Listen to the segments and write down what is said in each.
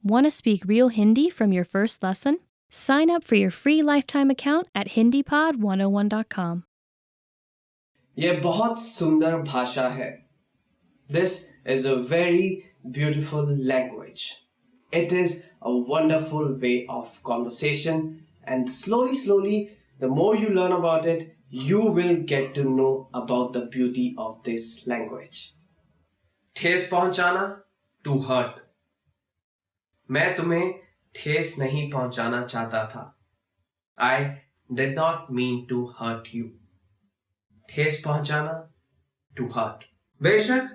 Want to speak real Hindi from your first lesson? Sign up for your free lifetime account at HindiPod101.com. ये बहुत सुंदर भाषा है. This is a very beautiful language. It is a wonderful way of conversation, and slowly, the more you learn about it, you will get to know about the beauty of this language. ठेस पहुंचाना, to hurt. मैं तुम्हें ठेस नहीं पहुंचाना चाहता था. I did not mean to hurt you. ठेस पहुंचाना, to hurt. बेशक,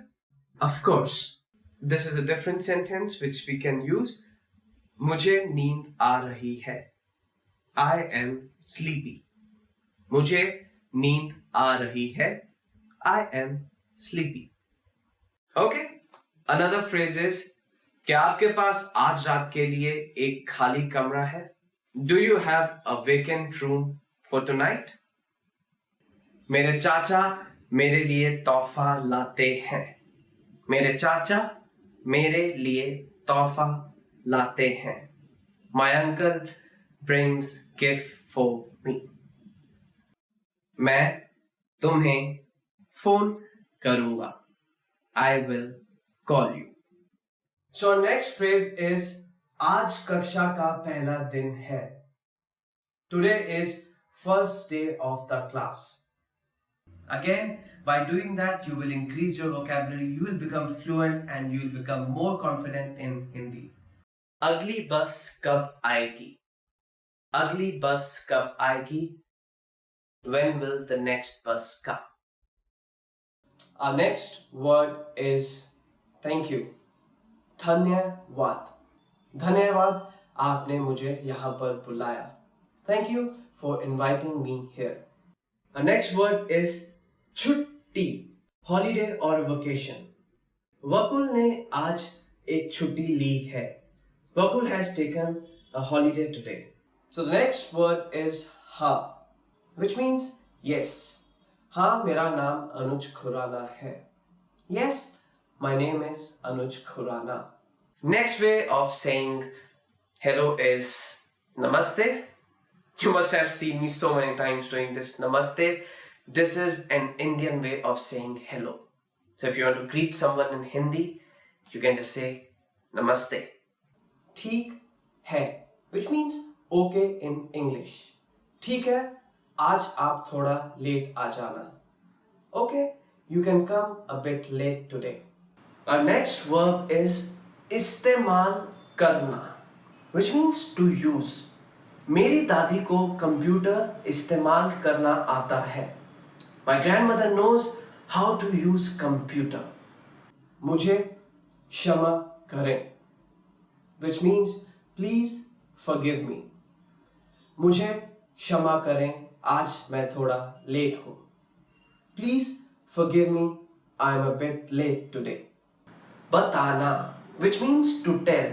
of course, this is a different sentence which we can use. मुझे नींद आ रही है. I am sleepy. मुझे नींद आ रही है. I am sleepy. Okay. Another phrase is, क्या आपके पास आज रात के लिए एक खाली कमरा है? Do you have a vacant room for tonight? मेरे चाचा मेरे लिए तोहफा लाते हैं. मेरे चाचा मेरे लिए तोहफा लाते हैं. My uncle brings gift for me. मैं तुम्हें फोन करूंगा. I will call you. So next phrase is, आज कक्षा का पहला दिन है. Today is first day of the class. Again, by doing that, you will increase your vocabulary, you will become fluent, and you will become more confident in Hindi. अगली बस कब आएगी? अगली बस कब आएगी? When will the next bus come? Our next word is thank you. धन्यवाद. धन्यवाद आपने मुझे यहाँ पर बुलाया. Thank you for inviting me here. Our next word is छुट्टी, holiday or vacation. वकुल ने आज एक छुट्टी ली है. Vakul has taken a holiday today. So the next word is ha, which means yes. हाँ, मेरा नाम अनुज खुराना है. Yes, my name is Anuj Khurana. Next way of saying hello is namaste. You must have seen me so many times doing this namaste. This is an Indian way of saying hello. So if you want to greet someone in Hindi, you can just say namaste. ठीक है, which means okay in English. ठीक है, आज आप थोड़ा late आ जाना. Okay, you can come a bit late today. Our next verb is इस्तेमाल करना, which means to use. मेरी दादी को कंप्यूटर इस्तेमाल करना आता है. My grandmother knows how to use computer. मुझे क्षमा करें, which means please forgive me. मुझे क्षमा करें, आज मैं थोड़ा लेट हूँ. Please forgive me, I am a bit late today. बताना, which means to tell.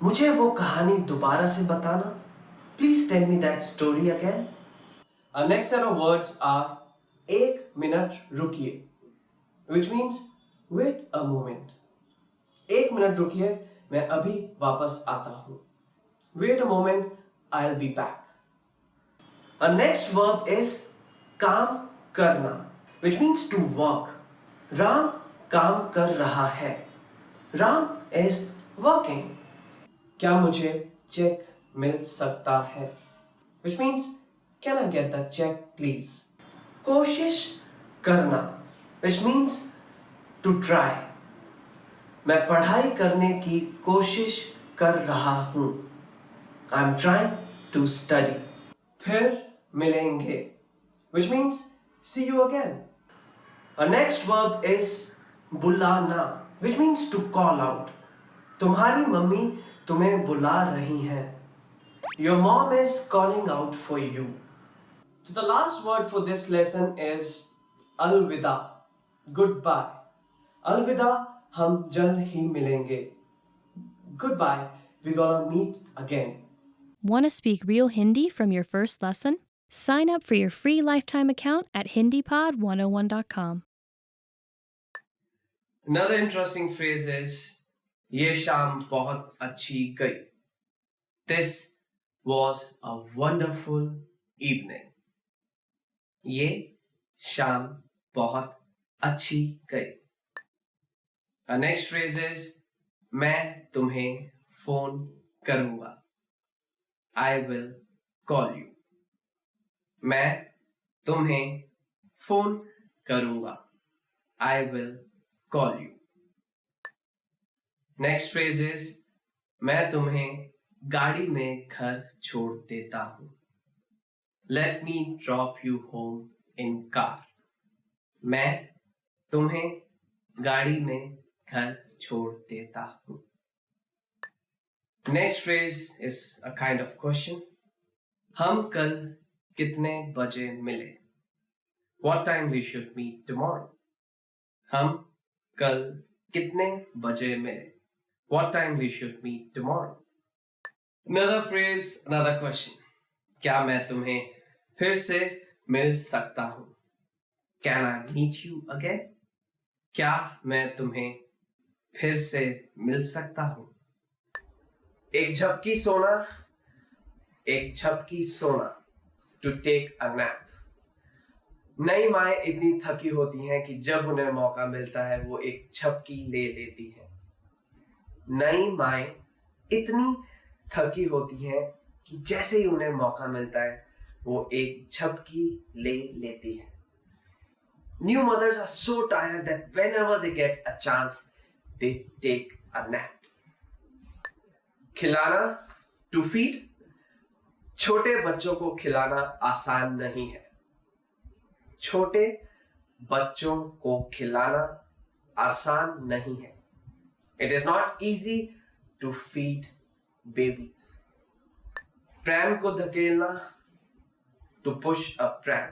मुझे वो कहानी दोबारा से बताना. Please tell me that story again. Our next set of words are एक मिनट रुकिए, which means wait a moment. एक मिनट रुकिए, मैं अभी वापस आता हूँ. Wait a moment, I'll be back. Our next verb is काम करना, which means to work. Ram काम कर रहा है. Ram is working. क्या मुझे चेक मिल सकता है? Which means can I get the check please? कोशिश करना, which means to try. मैं पढ़ाई करने की कोशिश कर रहा हूँ. I'm trying to study. फिर मिलेंगे, which means see you again. Our next verb is बुलाना, which means to call out. तुम्हारी मम्मी तुम्हें बुला रही हैं. Your mom is calling out for you. So the last word for this lesson is अलविदा, goodbye. अलविदा, हम जल्द ही मिलेंगे. Goodbye, we're gonna meet again. Want to speak real Hindi from your first lesson? Sign up for your free lifetime account at HindiPod101.com. Another interesting phrase is ये शाम बहुत अच्छी गई. This was a wonderful evening. ये शाम बहुत अच्छी गई. Our next phrase is मैं तुम्हें फोन करूंगा. I will call you. मैं तुम्हें फोन करूंगा. I will call you. Next phrase is मैं तुम्हें गाड़ी में घर छोड़ देता हूं. Let me drop you home in car. मैं तुम्हें गाड़ी में घर छोड़ देता हूं. Next phrase is a kind of question. हम कल कितने बजे मिले? What time we should meet tomorrow? हम कल कितने बजे मिले? What time we should meet tomorrow? Another phrase, another question. क्या मैं तुम्हें फिर से मिल सकता हूं? Can I meet you again? क्या मैं तुम्हें फिर से मिल सकता हूं? एक झपकी सोना, एक झपकी सोना. To take a nap. नई माएँ इतनी थकी होती हैं कि जब उन्हें मौका मिलता है वो एक झपकी ले लेती हैं. नई माएँ इतनी थकी होती हैं कि जैसे ही उन्हें मौका मिलता है वो एक झपकी ले लेती हैं. New mothers are so tired that whenever they get a chance, they take a nap. खिलाना, to feed. छोटे बच्चों को खिलाना आसान नहीं है. छोटे बच्चों को खिलाना आसान नहीं है. It is not easy to feed babies. Pram को धकेलना, to push a pram.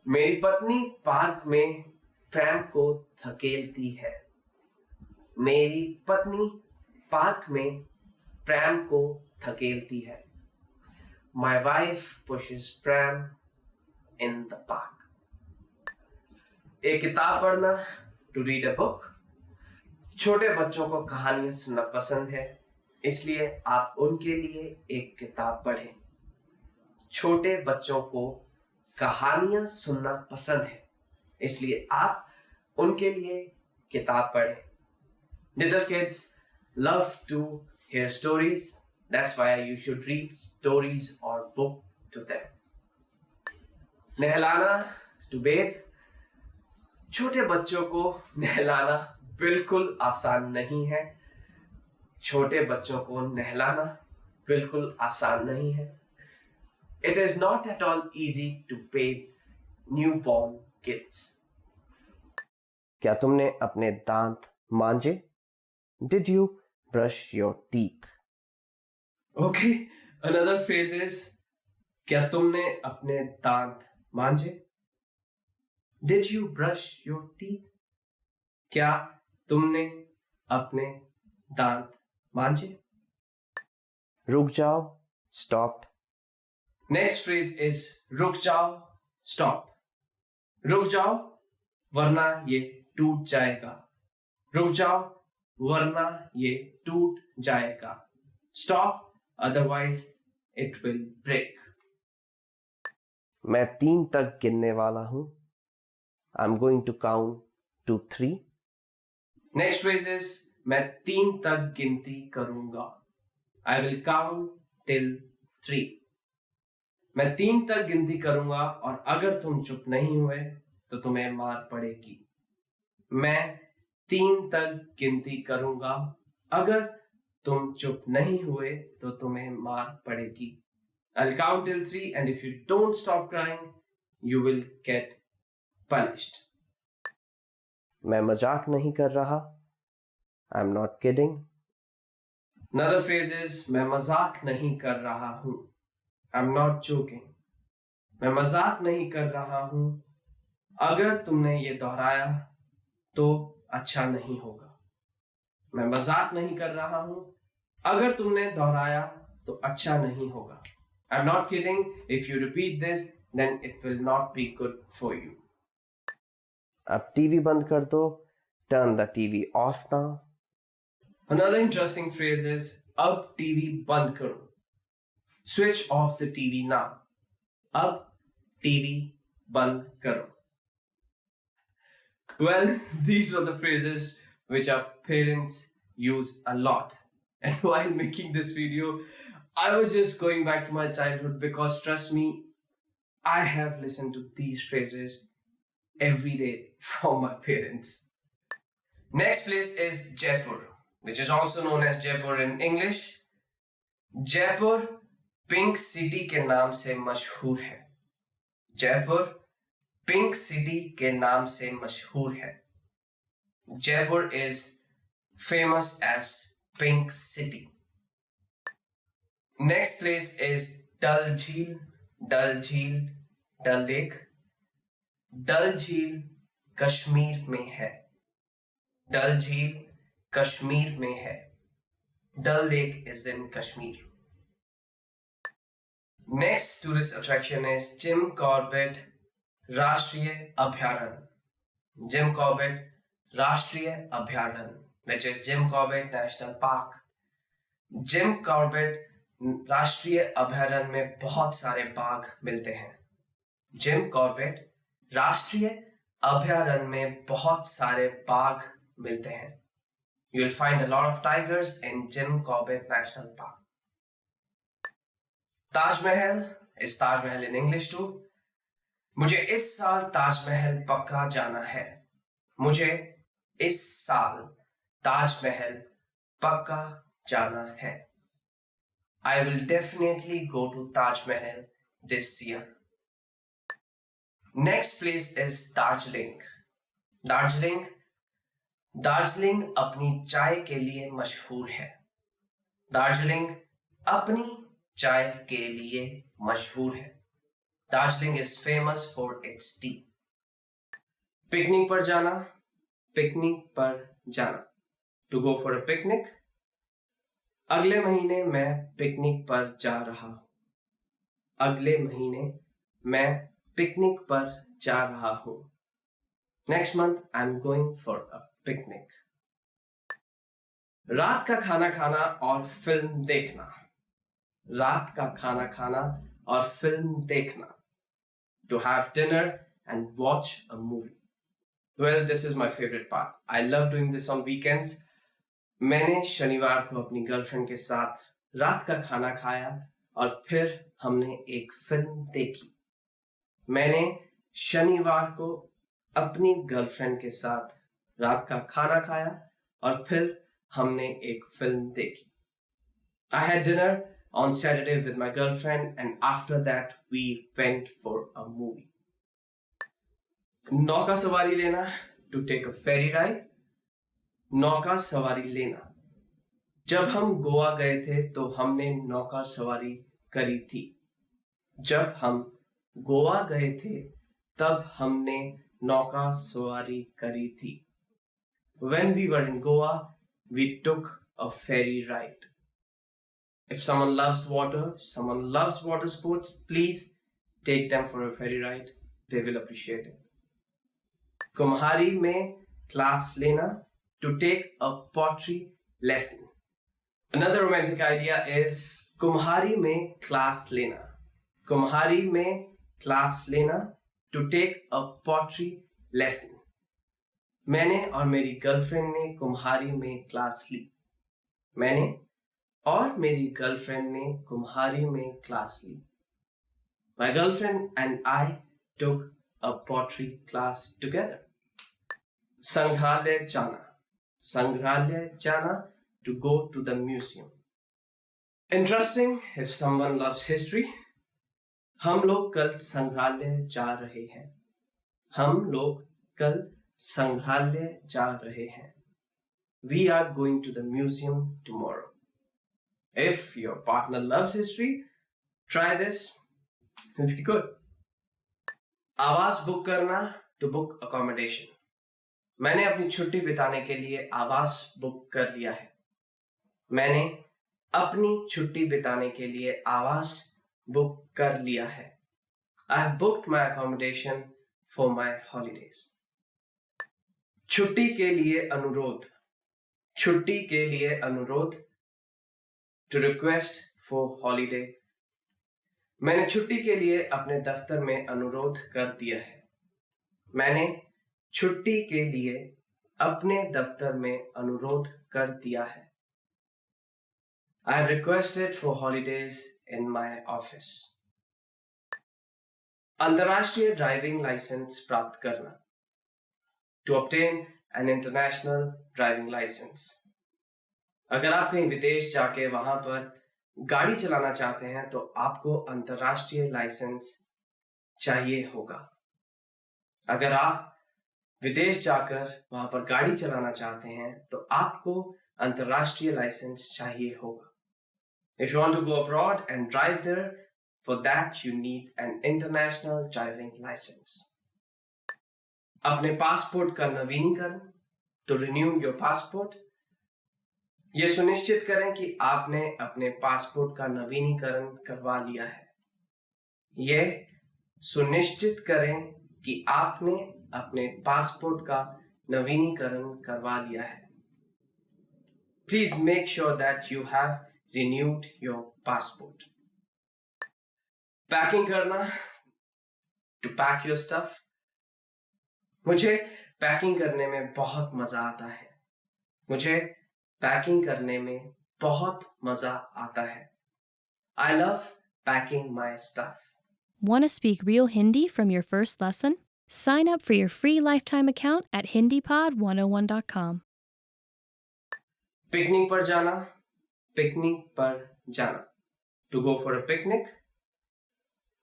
मेरी पत्नी पार्क में प्रैम को धकेलती है. मेरी पत्नी पार्क में प्रैम को धकेलती है. My wife pushes pram in the park. एक किताब पढ़ना, to read a book. छोटे बच्चों को कहानियां सुनना पसंद है, इसलिए आप उनके लिए एक किताब पढ़ें. छोटे बच्चों को कहानियां सुनना पसंद है, इसलिए आप उनके लिए किताब पढ़ें. Little kids love to hear stories. That's why you should read stories or book to them. नहलाना, to bathe. छोटे बच्चों को नहलाना बिल्कुल आसान नहीं है. छोटे बच्चों को नहलाना बिल्कुल आसान नहीं है. It is not at all easy to bathe newborn kids. क्या तुमने अपने दांत मांजे? Did you brush your teeth? Okay, another phrase is क्या तुमने अपने दांत मांजे? Did you brush your teeth? क्या तुमने अपने दांत मांजे? रुक जाओ, stop. Next phrase is रुक जाओ, stop. रुक जाओ वरना ये टूट जाएगा. रुक जाओ वरना ये टूट जाएगा. Stop, otherwise it will break. मैं 3 तक गिनने वाला हूं. I'm going to count to 3. Next phrase is मैं 3 तक गिनती करूंगा. I will count till 3. मैं 3 तक गिनती करूंगा और अगर तुम चुप नहीं हुए तो तुम्हें मार पड़ेगी. मैं 3 तक गिनती करूंगा. अगर तुम चुप नहीं हुए तो तुम्हें मार पड़ेगी. I'll count till 3 and if you don't stop crying, you will get punished. मैं मजाक नहीं कर रहा. I'm not kidding. Another phrase is मैं मजाक नहीं कर रहा हूं. I'm not joking. मैं मजाक नहीं कर रहा हूं. अगर तुमने ये दोहराया तो अच्छा नहीं होगा. मैं मजाक नहीं कर रहा हूं. अगर तुमने दोहराया तो अच्छा नहीं होगा. I'm not kidding. If you repeat this, then it will not be good for you. अब टीवी बंद कर दो. Turn the TV off now. Another interesting phrase is अब टीवी बंद करो. Switch off the TV now. अब TV बंद करो. Well, these were the phrases which our parents use a lot. And while making this video, I was just going back to my childhood because trust me, I have listened to these phrases every day from my parents. Next place is Jaipur, which is also known as Jaipur in English. Jaipur pink city के नाम से मशहूर है. Jaipur pink city के नाम से मशहूर है. Jaipur is famous as Pink City. Next place is Dal Jheel, Dal Jheel, Dal Lake. डल झील कश्मीर में है. डल झील कश्मीर में है. डल lake is in Kashmir. Next tourist attraction is Jim Corbett राष्ट्रीय अभयारण्य. Jim Corbett राष्ट्रीय अभयारण्य, which is Jim Corbett National Park. Jim Corbett राष्ट्रीय अभयारण्य में बहुत सारे बाघ मिलते हैं. Jim Corbett राष्ट्रीय अभयारण्य में बहुत सारे बाघ मिलते हैं. You will find a lot of tigers in Jim Corbett National Park. Taj Mahal is Taj Mahal in English too. मुझे इस साल ताजमहल पक्का जाना है. मुझे इस साल ताजमहल पक्का जाना है. I will definitely go to Taj Mahal this year. Next place is Darjeeling. Darjeeling. Darjeeling अपनी चाय के लिए मशहूर है. दार्जिलिंग अपनी चाय के लिए मशहूर है. Darjeeling is famous for its tea. Picnic पर जाना. पिकनिक पर जाना. To go for a picnic. अगले महीने मैं पिकनिक पर जा रहा हूं. अगले महीने मैं पिकनिक पर जा रहा हूं. Next month I'm going for a picnic. रात का खाना खाना और फिल्म देखना. रात का खाना खाना और फिल्म देखना. To have dinner and watch a movie. Well, this is my favorite part. I love doing this on weekends. मैंने शनिवार को अपनी गर्लफ्रेंड के साथ रात का खाना खाया और फिर हमने एक फिल्म देखी. मैंने शनिवार को अपनी गर्लफ्रेंड के साथ रात का खाना खाया और फिर हमने एक फिल्म देखी. I had dinner on Saturday with my girlfriend and after that we went for a movie. नौका सवारी लेना. To take a ferry ride. नौका सवारी लेना. जब हम गोवा गए थे तो हमने नौका सवारी करी थी. जब हम गोवा गए थे तब हमने नौका सवारी करी थी. When we were in Goa, we took a ferry ride. If someone loves water sports, please take them for a ferry ride. They will appreciate it. कुम्हारी में क्लास लेना. To take a pottery lesson. Another romantic idea is कुम्हारी में class लेना. कुम्हारी में class लेना. To take a pottery lesson. मैंने और मेरी girlfriend ने कुम्हारी में क्लास ली. मैंने और मेरी गर्लफ्रेंड ने कुम्हारी में क्लास ली. My girlfriend and I took a pottery class together. संग्रहालय जाना. संग्रहालय जाना. To go to the museum. Interesting if someone loves history. हम लोग कल संग्रहालय जा रहे हैं. हम लोग कल संग्रहालय जा रहे हैं. We are going to the museum tomorrow. If your partner loves history, try this. It'll be good. आवास बुक करना. To book accommodation. मैंने अपनी छुट्टी बिताने के लिए आवास बुक कर लिया है. मैंने अपनी छुट्टी बिताने के लिए आवास बुक कर लिया है. I have booked my accommodation for my holidays. छुट्टी के लिए अनुरोध. छुट्टी के लिए अनुरोध, टू रिक्वेस्ट फॉर हॉलीडे। मैंने छुट्टी के लिए अपने दफ्तर में अनुरोध कर दिया है। मैंने छुट्टी के लिए अपने दफ्तर में अनुरोध कर दिया है। I have requested for holidays in my office. अंतर्राष्ट्रीय ड्राइविंग लाइसेंस प्राप्त करना, to obtain an international driving license. अगर आप कहीं विदेश जाके वहां पर गाड़ी चलाना चाहते हैं तो आपको अंतर्राष्ट्रीय लाइसेंस चाहिए होगा। अगर आप विदेश जाकर वहां पर गाड़ी चलाना चाहते हैं तो आपको अंतर्राष्ट्रीय लाइसेंस चाहिए होगा। If you want to go abroad and drive there, for that you need an international driving license. अपने पासपोर्ट का नवीनीकरण, to renew your passport. ये सुनिश्चित करें कि आपने अपने पासपोर्ट का नवीनीकरण करवा लिया है। यह सुनिश्चित करें कि आपने अपने पासपोर्ट का नवीनीकरण करवा लिया है। Please make sure that you have renewed your passport. Packing करना, to pack your stuff. मुझे पैकिंग करने में बहुत मजा आता है। मुझे पैकिंग करने में बहुत मजा आता है। I love packing my stuff. Want to speak real Hindi from your first lesson? Sign up for your free lifetime account at HindiPod101.com. Picnic पर जाना, पिकनिक पर जाना, to go for a picnic.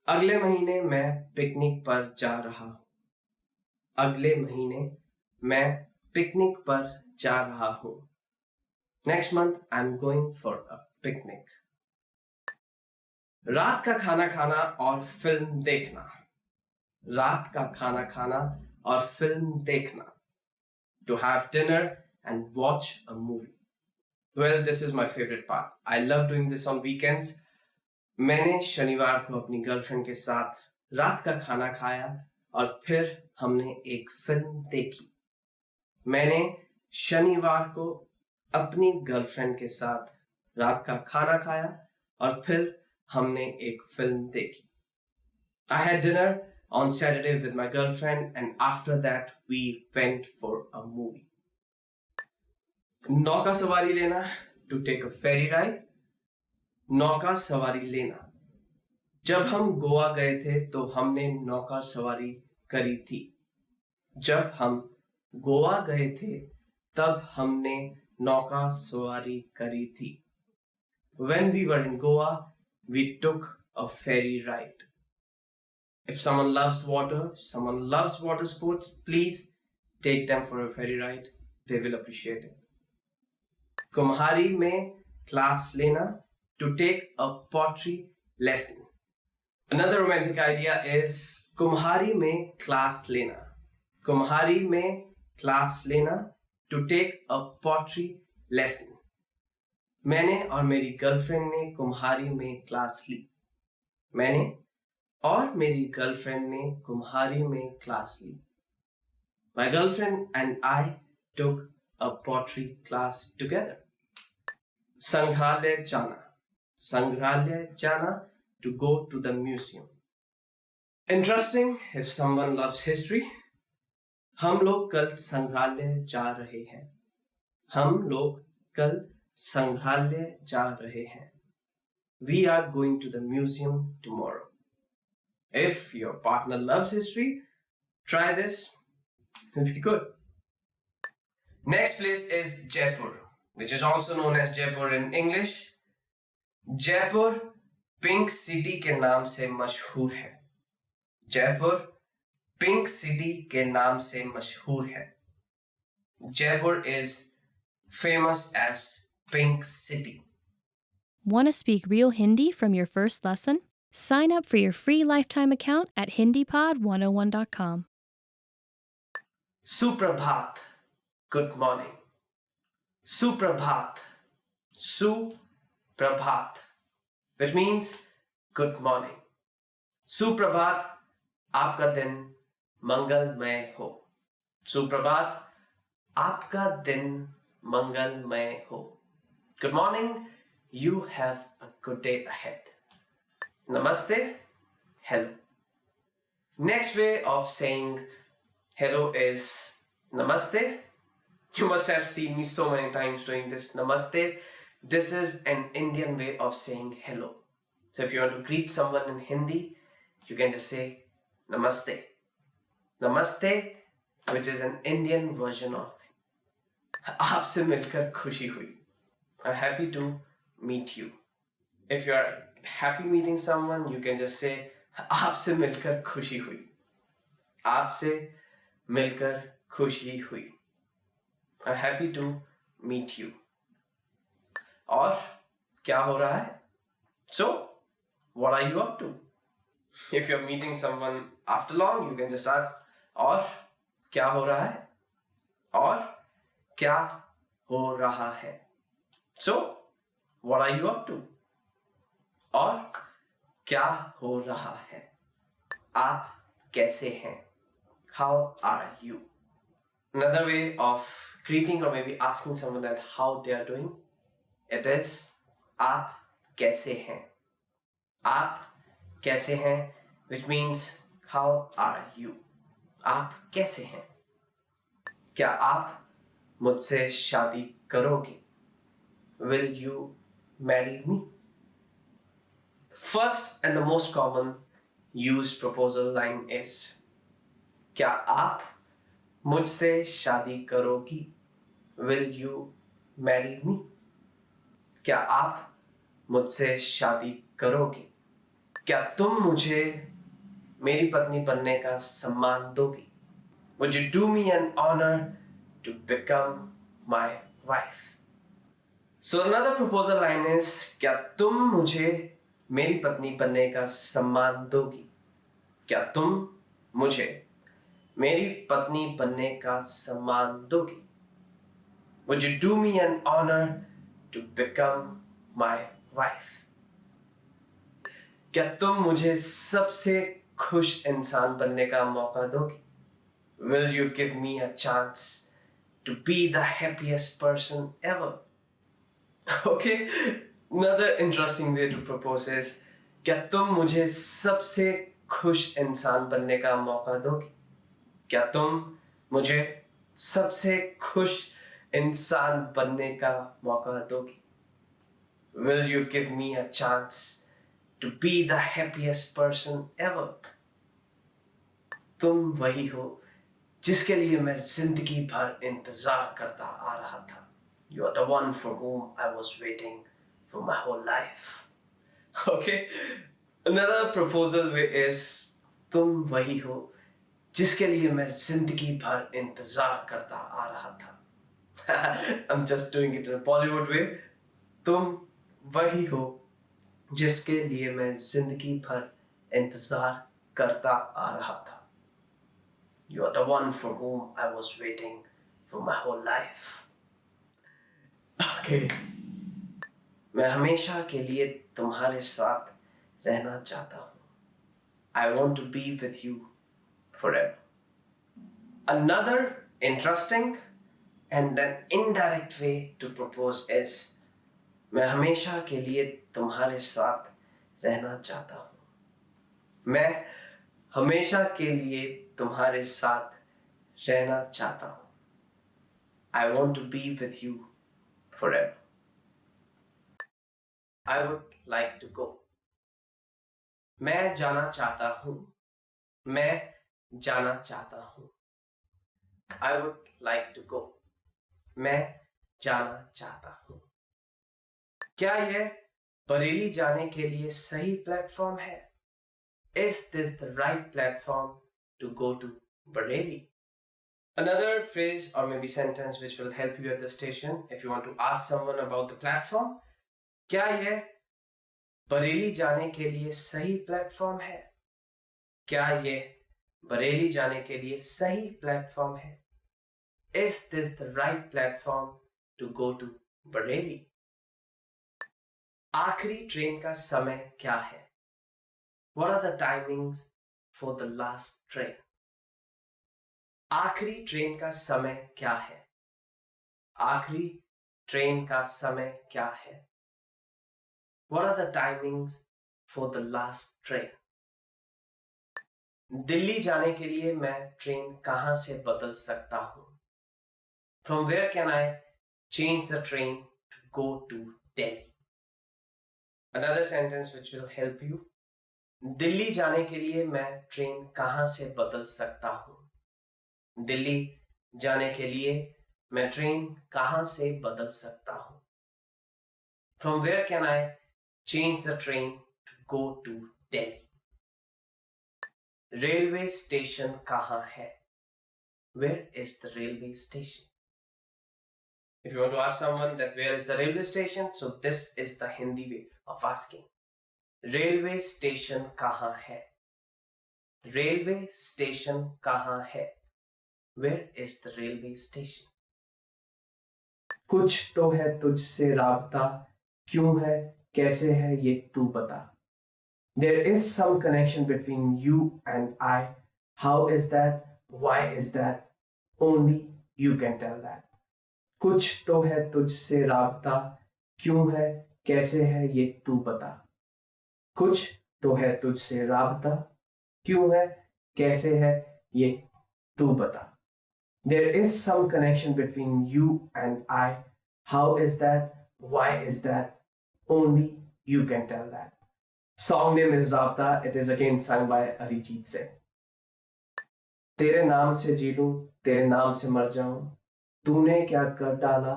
अगले महीने मैं पिकनिक पर जा रहा हूँ। अगले महीने मैं पिकनिक पर जा रहा हूँ। Next month I'm going for a picnic. रात का खाना खाना और फिल्म देखना, रात का खाना खाना और फिल्म देखना, to have dinner and watch a movie. Well, this is my favorite part. I love doing this on weekends. मैंने शनिवार को अपनी गर्लफ्रेंड के साथ रात का खाना खाया और फिर हमने एक फिल्म देखी। मैंने शनिवार को अपनी गर्लफ्रेंड के साथ रात का खाना खाया और फिर हमने एक फिल्म देखी। I had dinner on Saturday with my girlfriend and after that we went for a movie. नौका सवारी लेना, to take a ferry ride. नौका सवारी लेना। जब हम गोवा गए थे तो हमने नौका सवारी करी थी। जब हम गोवा गए थे तब हमने नौका सवारी करी थी। When we were in Goa, we took a ferry ride. If someone loves water, someone loves water sports, please take them for a ferry ride. They will appreciate it. कुम्हारी में क्लास लेना, to take a pottery lesson. Another romantic idea is कुम्हारी में class लेना। कुम्हारी में class लेना, to take a pottery lesson. मैंने और मेरी girlfriend ने कुम्हारी में क्लास ली। मैंने और मेरी गर्लफ्रेंड ने कुम्हारी में क्लास ली। My girlfriend and I took a pottery class together. संग्रहालय जाना, संग्रहालय जाना, to go to the museum. Interesting if someone loves history. हम लोग कल संग्रहालय जा रहे हैं। हम लोग कल संग्रहालय जा रहे हैं। We are going to the museum tomorrow. If your partner loves history, try this. It'll be good. Next place is Jaipur, which is also known as Jaipur in English. Jaipur pink city के नाम से मशहूर है। Jaipur pink city के नाम से मशहूर है। Jaipur is famous as Pink City. Want to speak real Hindi from your first lesson? Sign up for your free lifetime account at HindiPod101.com. Suprabhat, good morning. Suprabhat, Suprabhat, which means good morning. Suprabhat, आपका दिन मंगलमय हो। सुप्रभात, आपका दिन मंगलमय हो. Good morning. You have a good day ahead. Namaste. Hello. Next way of saying hello is namaste. You must have seen me so many times doing this namaste. This is an Indian way of saying hello. So if you want to greet someone in Hindi, you can just say namaste. Namaste, which is an Indian version of आपसे मिलकर खुशी हुई. I'm happy to meet you. If you are happy meeting someone, you can just say आपसे मिलकर खुशी हुई. आपसे मिलकर खुशी हुई. I'm happy to meet you. और क्या हो रहा है? So, what are you up to? If you're meeting someone after long, you can just ask और क्या हो रहा है? और क्या हो रहा है? So, what are you up to? और क्या हो रहा है? आप कैसे हैं? How are you? Another way of greeting or maybe asking someone that how they are doing, it is आप कैसे हैं? आप कैसे हैं, which means how are you? आप कैसे हैं? क्या आप मुझसे शादी करोगे? Will you marry me? First and the most common used proposal line is क्या आप मुझसे शादी करोगी? Will you marry me? क्या आप मुझसे शादी करोगे? क्या तुम मुझे मेरी पत्नी बनने का सम्मान दोगी? Would you do me an honor to become my wife? So another proposal line is क्या तुम मुझे मेरी पत्नी बनने का सम्मान दोगी? क्या तुम मुझे मेरी पत्नी बनने का सम्मान दोगी? Would you do me an honor to become my wife? क्या तुम मुझे सबसे खुश इंसान बनने का मौका दोगी? Will you give me a chance to be the happiest person ever? Okay, another interesting way to propose is क्या तुम मुझे सबसे खुश इंसान बनने का मौका दोगी? क्या तुम मुझे सबसे खुश इंसान बनने का मौका दोगी? Will you give me a chance to be the happiest person ever? तुम वही हो जिसके लिए मैं जिंदगी भर इंतजार करता आ रहा था. You are the one for whom I was waiting for my whole life. Okay, another proposal way is तुम वही हो जिसके लिए मैं जिंदगी भर इंतजार करता आ रहा था. I'm just doing it in a Bollywood way. तुम वही हो जिसके लिए मैं जिंदगी भर इंतजार करता आ रहा था. You are the one for whom I was waiting for my whole life. Okay. मैं हमेशा के लिए तुम्हारे साथ रहना चाहता हूँ. I want to be with you forever. Another interesting and an indirect way to propose is मैं हमेशा के लिए तुम्हारे साथ रहना चाहता हूँ. मैं हमेशा के लिए तुम्हारे साथ रहना चाहता हूँ. I want to be with you forever. I would like to go. मैं जाना चाहता हूँ. मैं जाना चाहता हूँ. I would like to go. मैं जाना चाहता हूँ. क्या यह बरेली जाने के लिए सही प्लेटफॉर्म है? Is this the right platform to go to Bareilly? Another phrase or maybe sentence which will help you at the station if you want to ask someone about the platform. क्या यह बरेली जाने के लिए सही platform है? क्या यह बरेली जाने के लिए सही प्लेटफॉर्म है? Is this the right platform to go to Bareilly? आखिरी ट्रेन का समय क्या है? What are the timings for the last train? आखिरी ट्रेन का समय क्या है? आखिरी ट्रेन का समय क्या है? What are the timings for the last train? Delhi जाने के लिए मैं ट्रेन कहां से बदल सकता हूं? From where can I change the train to go to Delhi? Another sentence which will help you. Delhi जाने के लिए मैं ट्रेन कहां से बदल सकता हूं? दिल्ली जाने के लिए मैं ट्रेन कहां से बदल सकता हूं? From where can I change the train to go to Delhi? Railway station कहां है? Where is the railway station? If you want to ask someone that where is the railway station, so this is the Hindi way of asking. Railway station कहां है? Railway station कहां है? Where is the railway station? कुछ तो है तुझसे राबता, क्यों है कैसे है ये तू बता. There is some connection between you and I. How is that? Why is that? Only you can tell that. कुछ तो है तुझसे राबता, क्यों है कैसे है ये तू बता. कुछ तो है तुझसे राबता, क्यों है कैसे है ये तू बता. There is some connection between you and I. How is that? Why is that? Only you can tell that. Song name is Rabta. It is again sung by Arijit Singh. तेरे नाम से जी लूं, तेरे नाम से मर जाऊं, तूने क्या कर डाला,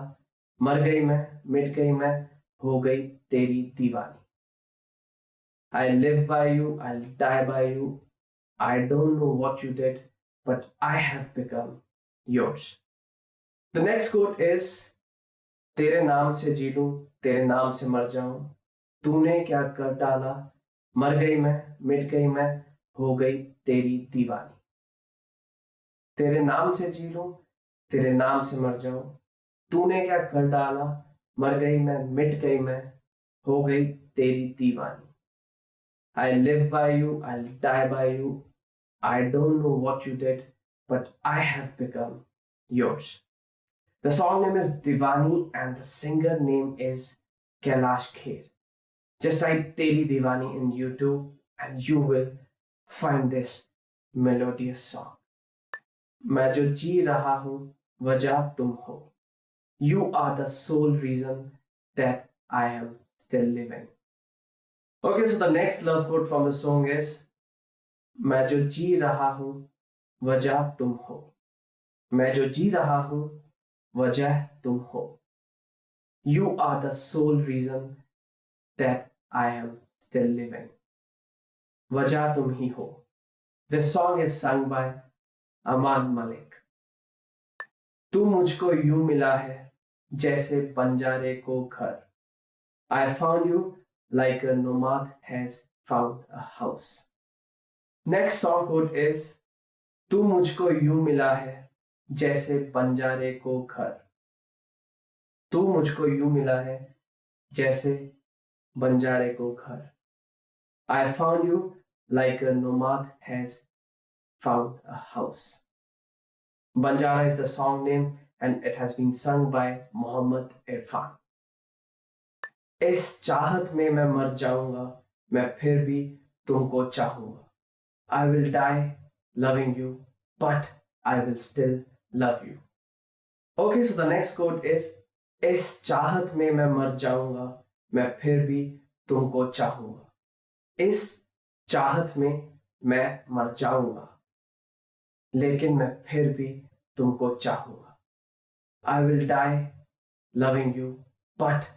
मर गई मैं, मिट गई मैं, हो गई तेरी दीवानी. I live by you, I'll die by you. I don't know what you did, but I have become yours. The next quote is, तेरे नाम से जी लूं, तेरे नाम से मर जाऊं, तूने क्या कर डाला, मर गई मैं, मिट गई मैं, हो गई तेरी दीवानी. तेरे नाम से जी लूं, तेरे नाम से मर जाऊं, तूने क्या कर डाला, मर गई मैं, मिट गई मैं, हो गई तेरी दीवानी. I live by you, I'll die by you. I don't know what you did, but I have become yours. The song name is Diwani and the singer name is Kailash Kher. Just type Teri Diwani in YouTube and you will find this melodious song. मैं जो जी रहा हूं वजह तुम हो. You are the sole reason that I am still living. Okay, so the next love quote from the song is, मैं जो जी रहा हूं वजह तुम हो. मैं जो जी रहा हूं वजह तुम हो. You are the sole reason that I am still living. वजह तुम ही हो. This song is sung by अमान मलिक. तू मुझको यूं मिला है जैसे बंजारे को घर. I found you like a nomad has found a house. Next song quote is, तू मुझको यूं मिला है जैसे बंजारे को घर. तू मुझको यूं मिला है जैसे बंजारे को घर. I found you like a nomad has found a house. Banjara is the song name and it has been sung by Mohammed Irfan. इस चाहत में मैं मर जाऊंगा, मैं फिर भी तुमको चाहूंगा. I will die loving you, but I will still love you. Okay, so the next quote is, इस चाहत में मैं मर जाऊंगा, मैं फिर भी तुमको चाहूंगा. इस चाहत में मैं मर जाऊंगा, लेकिन मैं फिर भी तुमको चाहूंगा. I will die loving you, but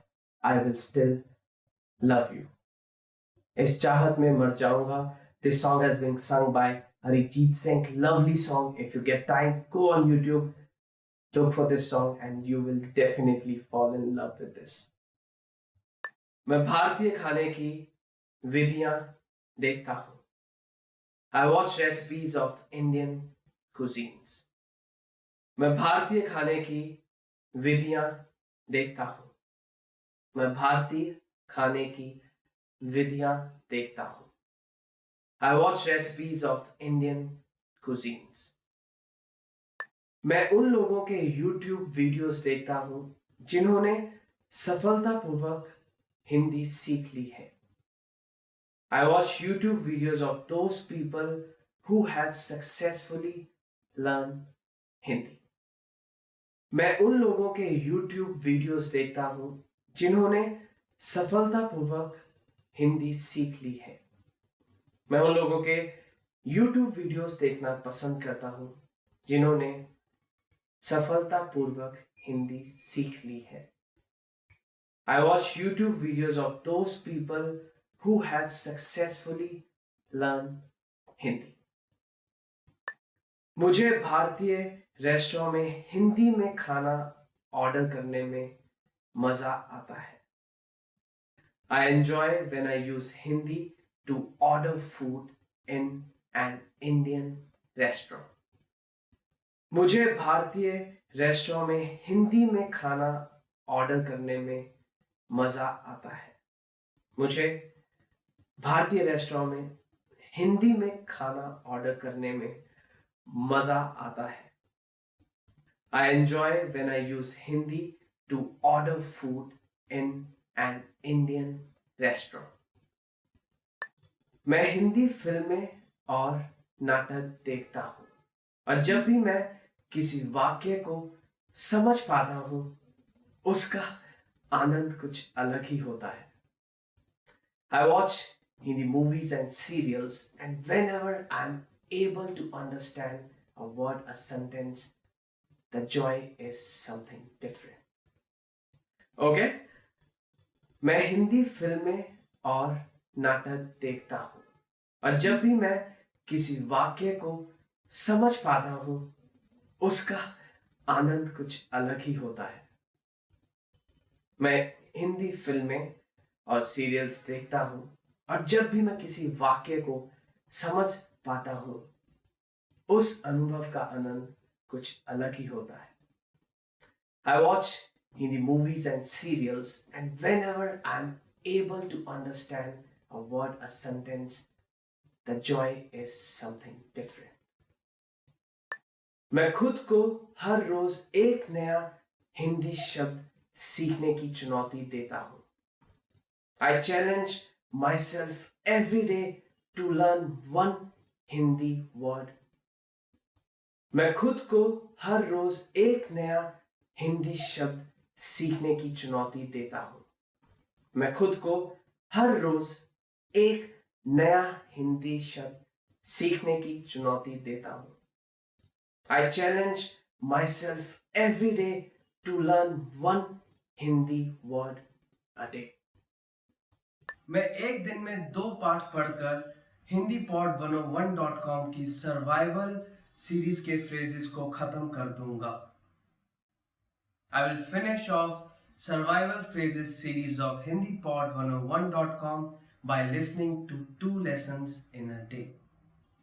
I will still love you. इस चाहत में मर जाऊंगा. This song has been sung by Arijit Singh. Lovely song. If you get time, go on YouTube, look for this song and you will definitely fall in love with this. मैं भारतीय खाने की विधियां देखता हूं. I watch recipes of Indian cuisines. मैं भारतीय खाने की विधियां देखता हूं. मैं भारतीय खाने की विधियां देखता हूं. I watch recipes of Indian cuisines. मैं उन लोगों के YouTube वीडियोस देखता हूं जिन्होंने सफलतापूर्वक हिंदी सीख ली है। I watch YouTube videos of those people who have successfully learned Hindi. मैं उन लोगों के YouTube वीडियोस देखता हूं जिन्होंने सफलतापूर्वक हिंदी सीख ली है। मैं उन लोगों के YouTube वीडियोस देखना पसंद करता हूं जिन्होंने सफलतापूर्वक हिंदी सीख ली है। I watch YouTube videos of those people who have successfully learned Hindi. मुझे भारतीय रेस्टोरेंट में हिंदी में खाना ऑर्डर करने में मजा आता है। I enjoy when I use Hindi to order food in an Indian restaurant. मुझे भारतीय रेस्टोरेंट में हिंदी में खाना ऑर्डर करने में मजा आता है। मुझे भारतीय रेस्टोरेंट में हिंदी में खाना ऑर्डर करने में मजा आता है। I enjoy when I use Hindi to order food in an Indian restaurant. मैं हिंदी फिल्में और नाटक देखता हूँ और जब भी मैं किसी वाक्य को समझ पाता हूँ उसका आनंद कुछ अलग ही होता है। I watch Hindi movies and serials, and whenever I'm able to understand a word, a sentence, the joy is something different. Okay? मैं हिंदी फिल्में और नाटक देखता हूँ और जब भी मैं किसी वाक्य को समझ पाता हूँ उसका आनंद कुछ अलग ही होता है। मैं हिंदी फिल्में और सीरियल्स देखता हूँ और जब भी मैं किसी वाक्य को समझ पाता हूँ उस अनुभव का आनंद कुछ अलग ही होता है। I watch Hindi movies and serials, and whenever I'm able to understand a word, a sentence, the joy is something different. मैं खुद को हर रोज एक नया हिंदी शब्द सीखने की चुनौती देता हूँ। I challenge myself every day to learn one Hindi word. मैं खुद को हर रोज एक नया हिंदी शब्द सीखने की चुनौती देता हूँ। मैं खुद को हर रोज एक नया हिंदी शब्द सीखने की चुनौती देता हूँ। I challenge myself every day to learn one Hindi word a day. मैं एक दिन में 2 पाठ पढ़कर hindipod101.com की सर्वाइवल सीरीज के फ्रेजेस को खत्म कर दूंगा। I will finish off survival phrases series of hindipod101.com by listening to 2 lessons in a day.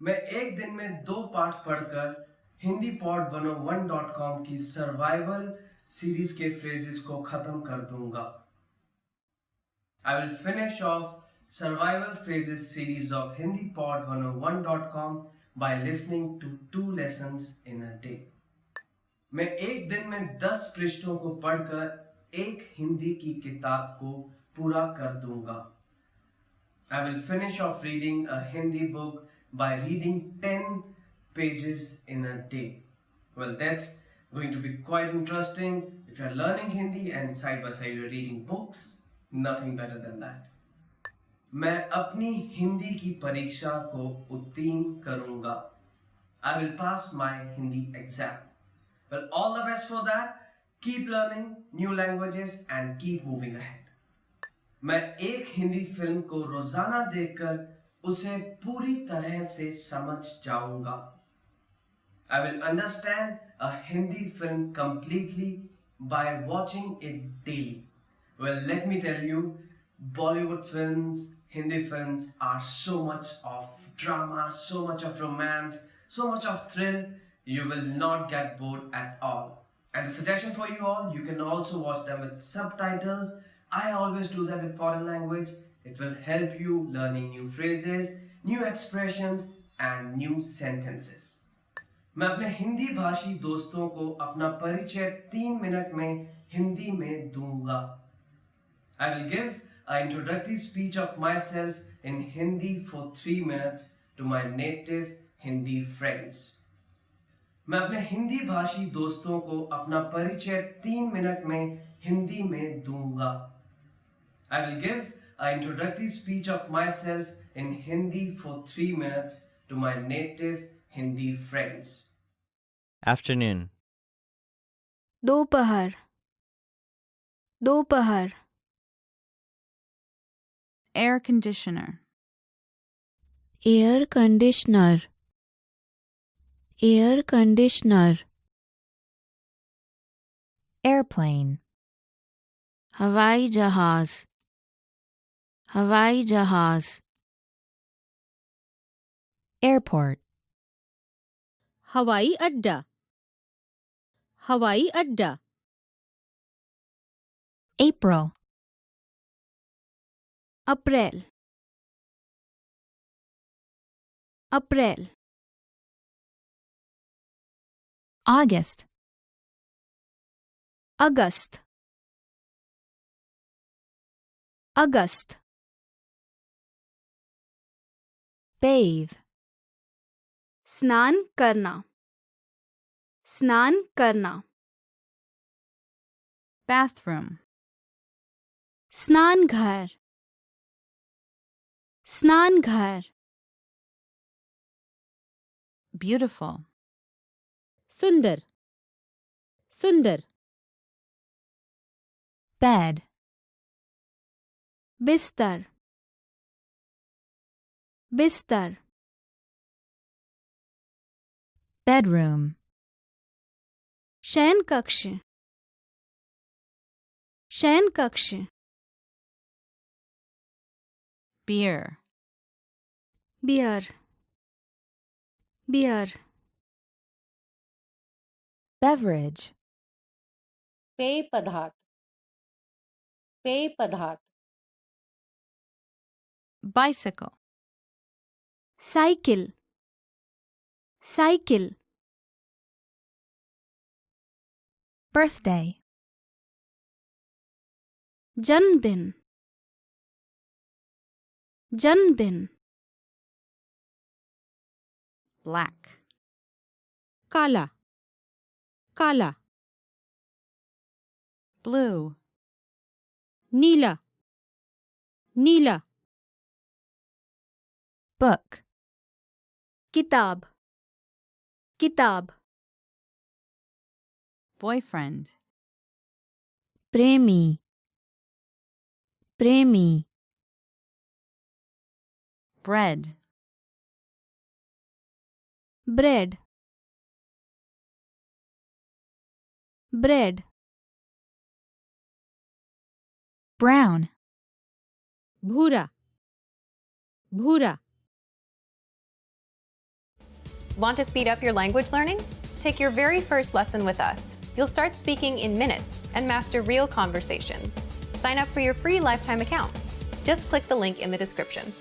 मैं एक दिन में 2 पाठ पढ़कर hindipod101.com की सर्वाइवल सीरीज के फ्रेजेस को खत्म कर दूंगा। I will finish off survival phrases series of hindipod101.com by listening to 2 lessons in a day. मैं एक दिन में 10 पृष्ठों को पढ़कर एक हिंदी की किताब को पूरा कर दूंगा। I will finish off reading a Hindi book by reading 10 pages in a day. Well, that's going to be quite interesting. If you're learning Hindi and side by side you're reading books, nothing better than that. मैं अपनी हिंदी की परीक्षा को उत्तीर्ण करूंगा। I will pass my Hindi exam. Well, all the best for that. Keep learning new languages and keep moving ahead. मैं एक Hindi film को रोजाना देखकर उसे पूरी तरह से समझ जाऊंगा। I will understand a Hindi film completely by watching it daily. Well, let me tell you, Bollywood films, Hindi films are so much of drama, so much of romance, so much of thrill. You will not get bored at all. And a suggestion for you all, you can also watch them with subtitles. I always do that with foreign language. It will help you learning new phrases, new expressions and new sentences. मैं अपने हिंदी भाषी दोस्तों को अपना परिचय 3 minute में हिंदी में दूंगा. I will give an introductory speech of myself in Hindi for 3 minutes to my native Hindi friends. मैं अपने हिंदी भाषी दोस्तों को अपना परिचय 3 मिनट में हिंदी में दूंगा. I will give an introductory speech of myself in Hindi for 3 minutes to my native Hindi friends. Afternoon. दोपहर दोपहर Air conditioner. Air conditioner air conditioner Airplane. हवाई जहाज हवाई जहाज Airport. हवाई अड्डा हवाई अड्डा April. अप्रैल अप्रैल August. अगस्त अगस्त Bathe. स्नान करना स्नान करना Bathroom. स्नान घर स्नान घर Beautiful. सुंदर सुंदर Bed. बिस्तर बिस्तर Bedroom. शयन कक्ष शयन कक्ष Beer. Beer beer Beverage. पेय पदार्थ पेय पदार्थ Bicycle. Cycle cycle Birthday. जन्मदिन जन्मदिन Black. काला काला Blue. नीला नीला Book. किताब किताब Boyfriend. प्रेमी प्रेमी Bread. Bread bread Brown. भूरा भूरा Want to speed up your language learning? Take your very first lesson with us. You'll start speaking in minutes and master real conversations. Sign up for your free lifetime account. Just click the link in the description.